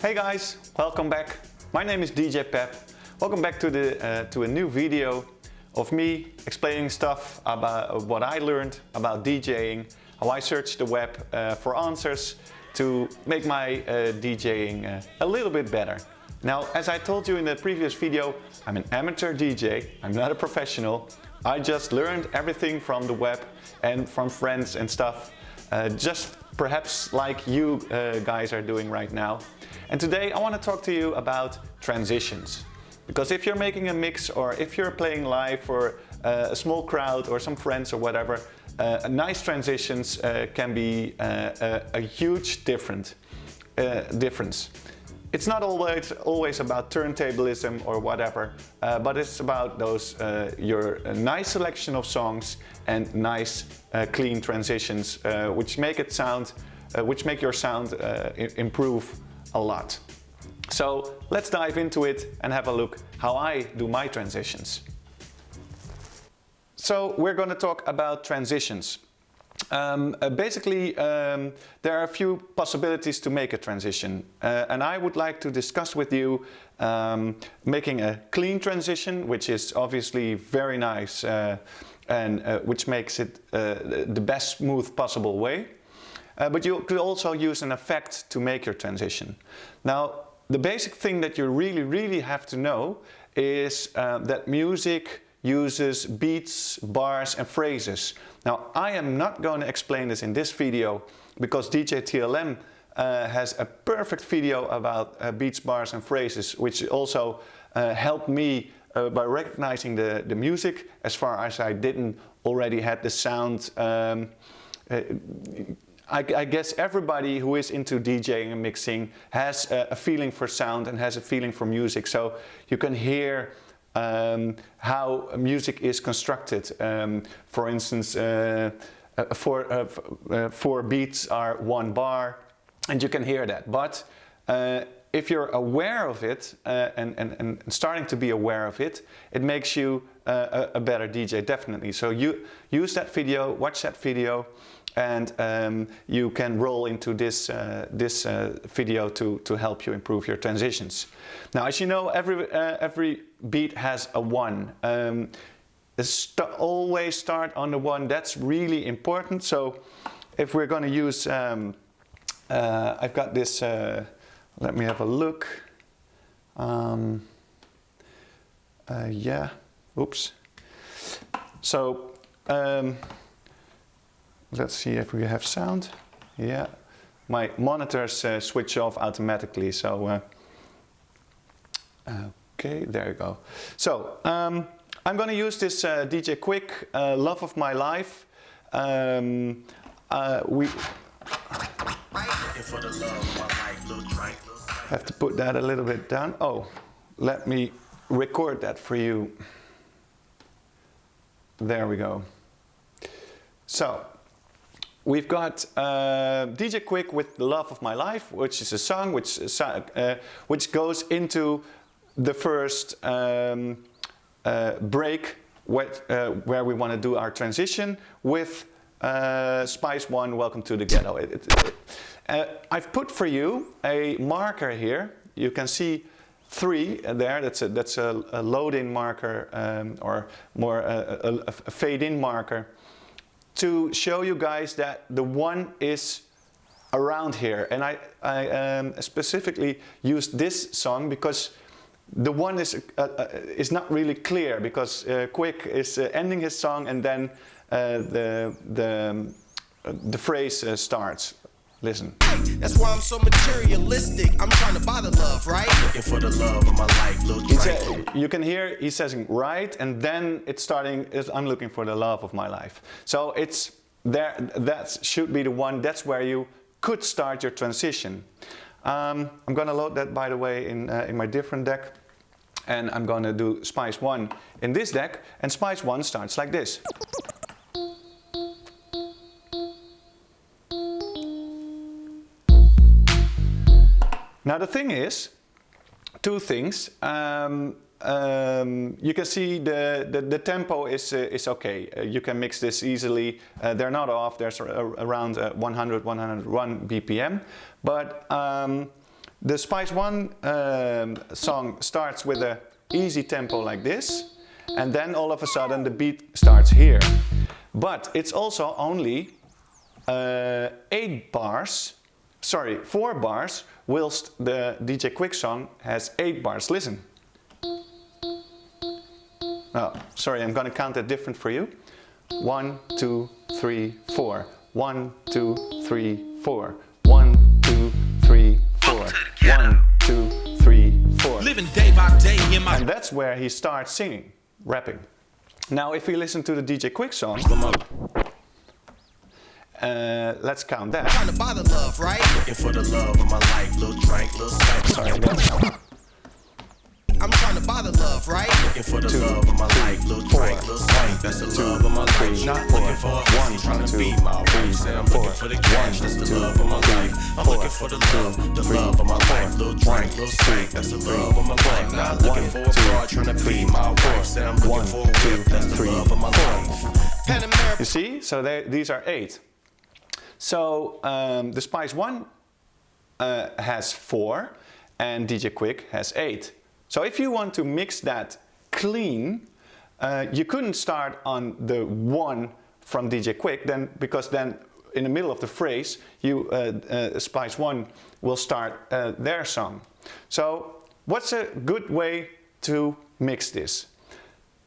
Hey guys, welcome back. My name is DJ Pep. Welcome back to a new video of me explaining stuff about what I learned about DJing, how I searched the web for answers to make my DJing a little bit better. Now, as I told you in the previous video, I'm an amateur DJ, I'm not a professional. I just learned everything from the web and from friends and stuff, just perhaps like you guys are doing right now. And today I want to talk to you about transitions. Because if you're making a mix or if you're playing live for a small crowd or some friends or whatever, nice transitions can be a huge difference. It's not always about turntablism or whatever, but it's about your nice selection of songs and nice clean transitions, which make your sound improve a lot. So let's dive into it and have a look how I do my transitions. So we're going to talk about transitions. Basically, there are a few possibilities to make a transition, and I would like to discuss with you making a clean transition, which is obviously very nice and which makes it the best smooth possible way. But you could also use an effect to make your transition. Now, the basic thing that you really have to know is that music uses beats, bars and phrases. Now, I am not going to explain this in this video because DJ TLM has a perfect video about beats, bars and phrases, which also helped me by recognizing the music, as far as I didn't already had the sound. I guess everybody who is into DJing and mixing has a feeling for sound and has a feeling for music, so you can hear how music is constructed. For instance, four beats are one bar, and you can hear that. But if you're aware of it and starting to be aware of it, it makes you a better DJ, definitely. So you use that video, watch that video, and you can roll into this video to help you improve your transitions. Now, as you know, every beat has a one. Always start on the one. That's really important. So if we're going to use, I've got this. Let me have a look. Yeah. Oops. So. Let's see if we have sound. Yeah, my monitors switch off automatically, so okay, there you go. So I'm going to use this DJ Quick, Love of My Life. We have to put that a little bit down. Oh, let me record that for you. There we go. So we've got DJ Quick with The Love of My Life, which is a song which goes into the first break where we want to do our transition with Spice One, Welcome to the Ghetto. I've put for you a marker here. You can see 3 there. That's a load-in marker or more a fade-in marker, to show you guys that the one is around here. And I specifically used this song because the one is not really clear, because Quick is ending his song and then the phrase starts. Listen. That's why I'm so materialistic. I'm trying to buy the love, right? Looking for the love of my life. You can hear he's saying right, and then it's starting. I'm looking for the love of my life. So it's there. That should be the one. That's where you could start your transition. I'm going to load that, by the way, in my different deck, and I'm going to do Spice One in this deck. And Spice One starts like this. Now the thing is, 2 things. You can see the tempo is okay. You can mix this easily. They're not off. There's around 100, 101 BPM. But The Spice One song starts with an easy tempo like this, and then all of a sudden the beat starts here. But it's also only 4 bars, whilst the DJ Quick song has 8 bars. Listen. Oh, sorry, I'm gonna count that different for you. 1, 2, 3, 4. 1, 2, 3, 4. 1, 2, 3, 4. 1, 2, 3, 4. Living day by day in my. And that's where he starts singing, rapping. Now, if we listen to the DJ Quick song, let's count that. Trying to buy the love, right? Looking for the love of my life, little drink, little spank. Sorry, that's I'm trying to buy the love, right? Looking for the love of my life, little drink, little spank. That's the love of my life. Not looking for a pussy, trying to be my wife. Say I'm looking for the cash, that's the love of my life. I'm looking for the love of my life, little drink, little spank. That's the love of my life. Not looking for a broad, trying to be my wife. Say I'm looking for a whip, that's the love of my life. You see, so these are 8. So the Spice One has 4 and DJ Quick has 8. So if you want to mix that clean, you couldn't start on the 1 from DJ Quick, because then in the middle of the phrase, Spice One will start their song. So what's a good way to mix this?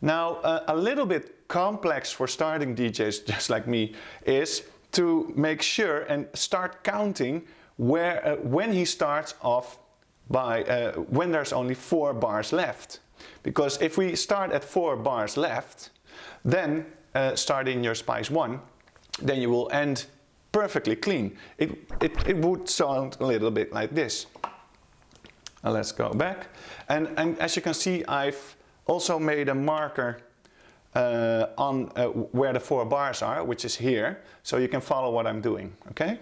Now, a little bit complex for starting DJs just like me is to make sure and start counting when he starts off by when there's only 4 bars left. Because if we start at 4 bars left, then starting your Spice One, then you will end perfectly clean. It would sound a little bit like this. Let's go back. And as you can see, I've also made a marker on where the 4 bars are, which is here, so you can follow what I'm doing, okay?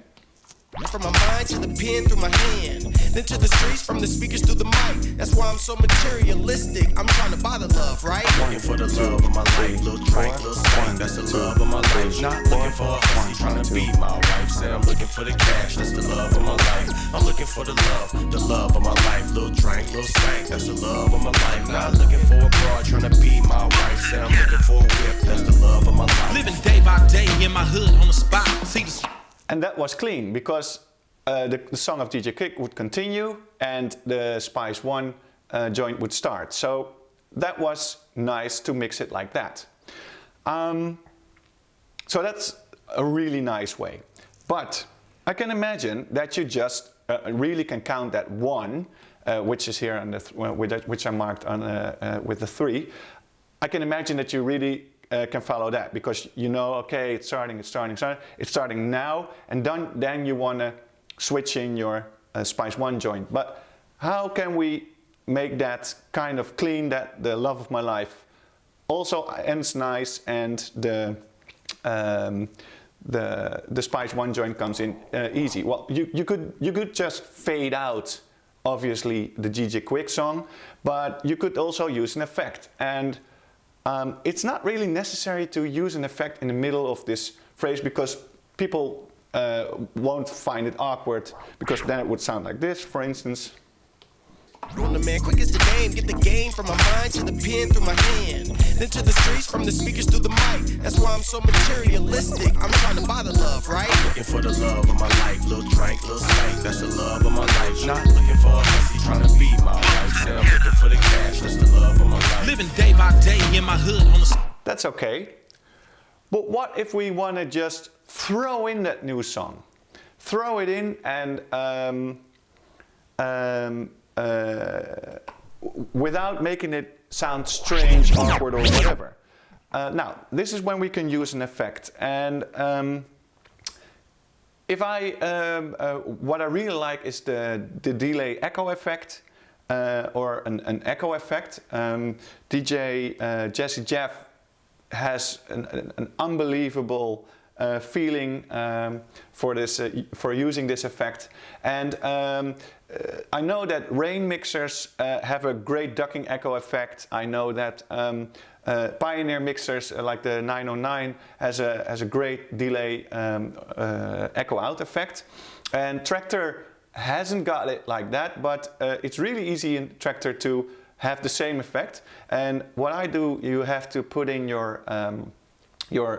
From my mind to the pen through my hand, then to the streets, from the speakers to the mic. That's why I'm so materialistic. I'm trying to buy the love, right? Looking for the love of my life, little drink, little spank. That's the love of my life. Not looking for a pussy, trying to be my wife. Say I'm looking for the cash. That's the love of my life. I'm looking for the love of my life. Little drink, little spank. That's the love of my life. Not looking for a broad, trying to be my wife. Say I'm looking for a whip. That's the love of my life. Living day by day in my hood on the spot. See the. And that was clean, because the song of DJ Quick would continue and the Spice One joint would start. So that was nice to mix it like that. So that's a really nice way. But I can imagine that you just really can count that 1, which is here on which I marked on with the 3. I can imagine that you really can follow that, because you know, okay, it's starting now, and then you want to switch in your Spice One joint. But how can we make that kind of clean, that the love of my life also ends nice, and the Spice One joint comes in easy? Well, you could just fade out, obviously, the DJ Quick song, but you could also use an effect. And it's not really necessary to use an effect in the middle of this phrase, because people won't find it awkward, because then it would sound like this, for instance. On the man, quick as the game, get the game from my mind to the pen through my hand, then to the streets, from the speakers to the mic. That's why I'm so materialistic. I'm trying to buy the love, right? Looking for the love of my life, little drink, little spank. That's the love of my life. Not looking for a pussy, trying to be my wife. Say I'm looking for the cash. That's the love of my life. Living day by day in my hood on the. That's okay. But what if we want to just throw in that new song? Throw it in and without making it sound strange, awkward, or whatever. Now, this is when we can use an effect. And if what I really like is the delay echo effect, or an echo effect. DJ Jesse Jeff has an unbelievable feeling for this, for using this effect. And I know that Rane mixers have a great ducking echo effect. I know that Pioneer mixers like the 909 has a great delay echo out effect. And Traktor hasn't got it like that, but it's really easy in Traktor to have the same effect. And what I do, you have to put in your what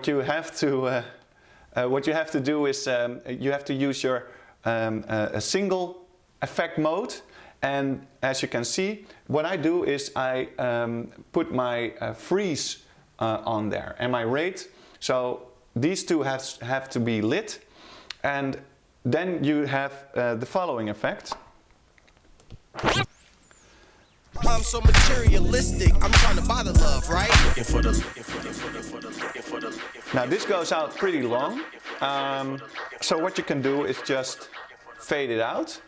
you have to do is you have to use your a single effect mode. And as you can see, what I do is I put my freeze on there and my rate. So these two have to be lit, and then you have the following effect. I'm so materialistic, I'm trying to buy the love, right? Now this goes out pretty long, so what you can do is just fade it out.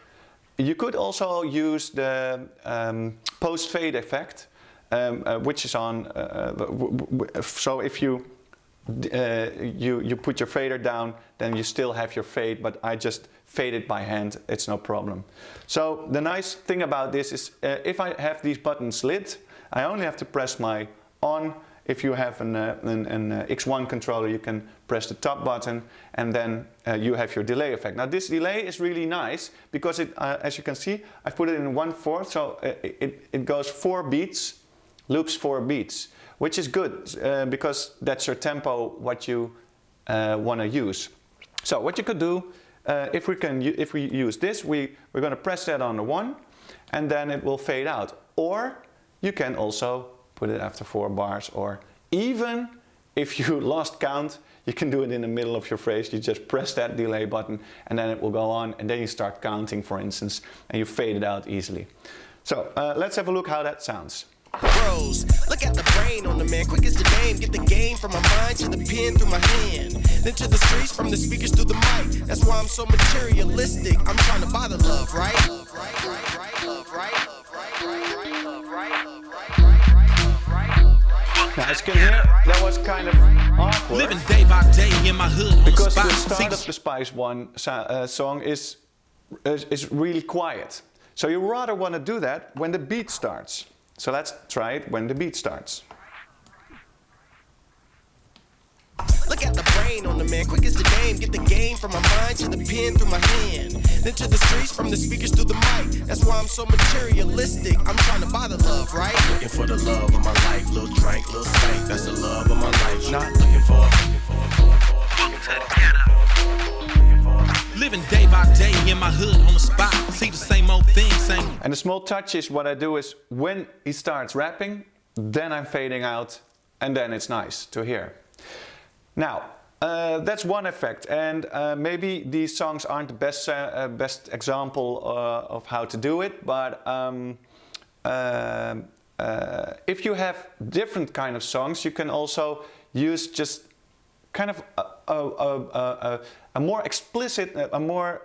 You could also use the post-fade effect, which is on, so if you put your fader down, then you still have your fade, but I just fade it by hand, it's no problem. So the nice thing about this is if I have these buttons lit, I only have to press my on. If you have an X1 controller, you can press the top button, and then you have your delay effect. Now this delay is really nice because it, as you can see, I've put it in 1/4, so it goes 4 beats, loops 4 beats, which is good because that's your tempo, what you want to use. So what you could do, if we use this, we're going to press that on the 1, and then it will fade out. Or you can also put it after 4 bars, or even if you lost count, you can do it in the middle of your phrase. You just press that delay button and then it will go on, and then you start counting, for instance, and you fade it out easily. So let's have a look how that sounds. Bros, look at the brain on the man, quick as the game. Get the game from my mind to the pen through my hand, then to the streets from the speakers through the mic. That's why I'm so materialistic, I'm trying to buy the love, right? Love, right, right, right, love, right, love, right, right, right, love, right, love, right, right, love, right, love, right. Now as you can hear, that was kind of awkward. Living day by day in my hood on Because the the spot. start of the Spice One song is really quiet. So you rather want to do that when the beat starts. So let's try it when the beat starts. Look at the brain on the man, quick as the game. Get the game from my mind to the pen through my hand, then to the streets from the speakers through the mic. That's why I'm so materialistic, I'm trying to buy the love, right? Looking for the love of my life, little drink, little stank. That's the love of my life, not looking for. Living day by day in my hood on the spot. See the same old thing, same. And the small touch is what I do is when he starts rapping, then I'm fading out, and then it's nice to hear. Now, that's one effect, and maybe these songs aren't the best example of how to do it, but if you have different kind of songs, you can also use just kind of a more explicit, a more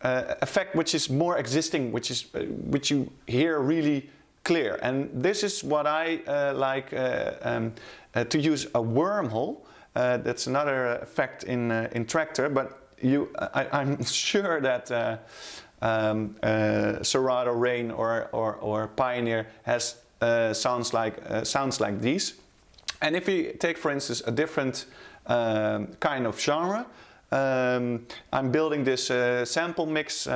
effect which is more existing, which you hear really clear. And this is what I like to use a wormhole. That's another effect in Traktor, but I'm sure that Serato, Rane, or Pioneer has sounds like these. And if we take, for instance, a different kind of genre, I'm building this sample mix.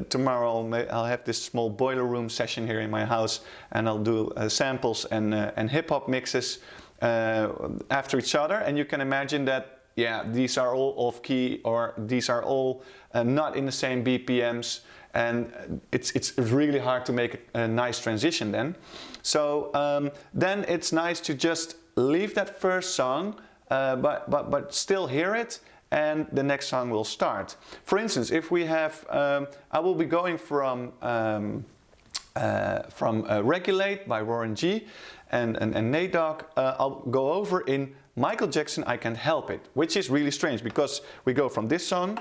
Tomorrow I'll have this small boiler room session here in my house, and I'll do samples and hip-hop mixes after each other. And you can imagine that, yeah, these are all off key, or these are all not in the same BPMs, and it's really hard to make a nice transition then. So then it's nice to just leave that first song, but still hear it, and the next song will start. For instance, if we have, I will be going from Regulate by Warren G and Nate Dogg. I'll go over in Michael Jackson, I Can't Help It, which is really strange because we go from this song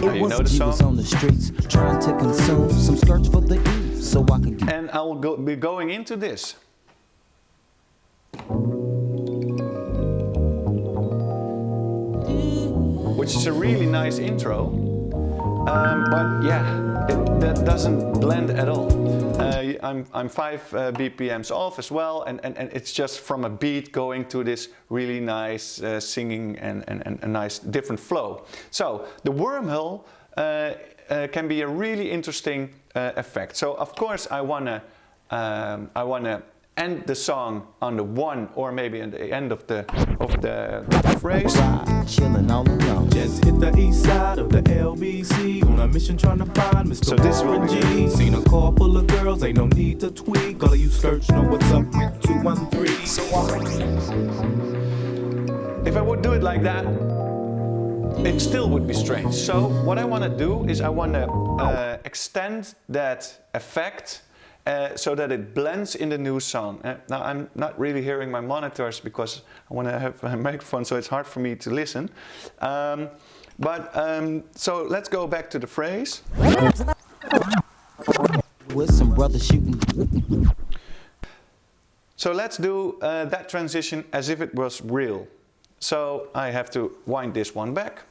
you know the song. On the streets trying to consume some skirts for the ease so I can get. And I will be going into this. Which is a really nice intro, but yeah, that doesn't blend at all. I'm 5 BPMs off as well, and it's just from a beat going to this really nice singing and a nice different flow. So the wormhole can be a really interesting effect. So of course I wanna end the song on the 1 or maybe at the end of the phrase. Chilling all alone. Just hit the east side of the LBC on a mission trying to find Mr. So this will be G. Seen a car full of girls, ain't no need to tweak. All of you search know what's up with 213. So if I would do it like that, it still would be strange. So what I want to do is I want to extend that effect so that it blends in the new song. Now I'm not really hearing my monitors because I want to have a microphone, so it's hard for me to listen. So let's go back to the phrase. With some brothers shooting. So let's do that transition as if it was real. So I have to wind this one back.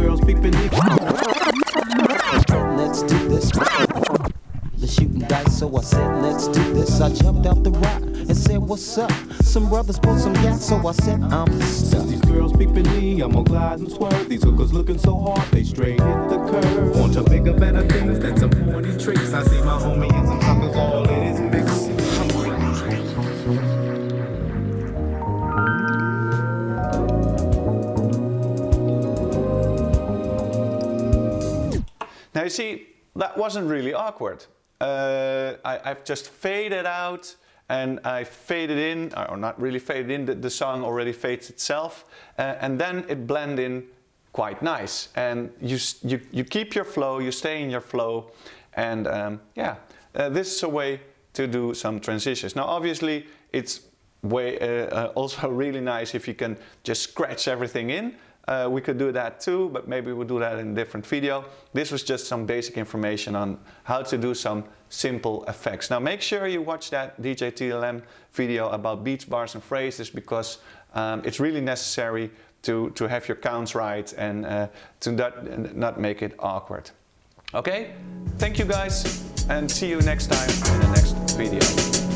girls peeping. Let's do this. The shooting dice, so I said, let's do this. I jumped out the rock and said, what's up? Some brothers pulled some gas, so I said, I'm stuck. These girls peeping me, I'm gonna glide and swerve. These hookers looking so hard, they straight hit the curve. Want to bigger, better things than some horny tricks. I see my homie and some suckers all in his mix. Now you see, that wasn't really awkward. I've just faded out and I faded in, or not really faded in, the song already fades itself, and then it blended in quite nice. And you keep your flow, you stay in your flow, and this is a way to do some transitions. Now obviously it's also really nice if you can just scratch everything in. We could do that too, but maybe we'll do that in a different video. This was just some basic information on how to do some simple effects. Now make sure you watch that DJ TLM video about beats, bars and phrases, because it's really necessary to have your counts right and to not make it awkward. Okay, thank you guys and see you next time in the next video.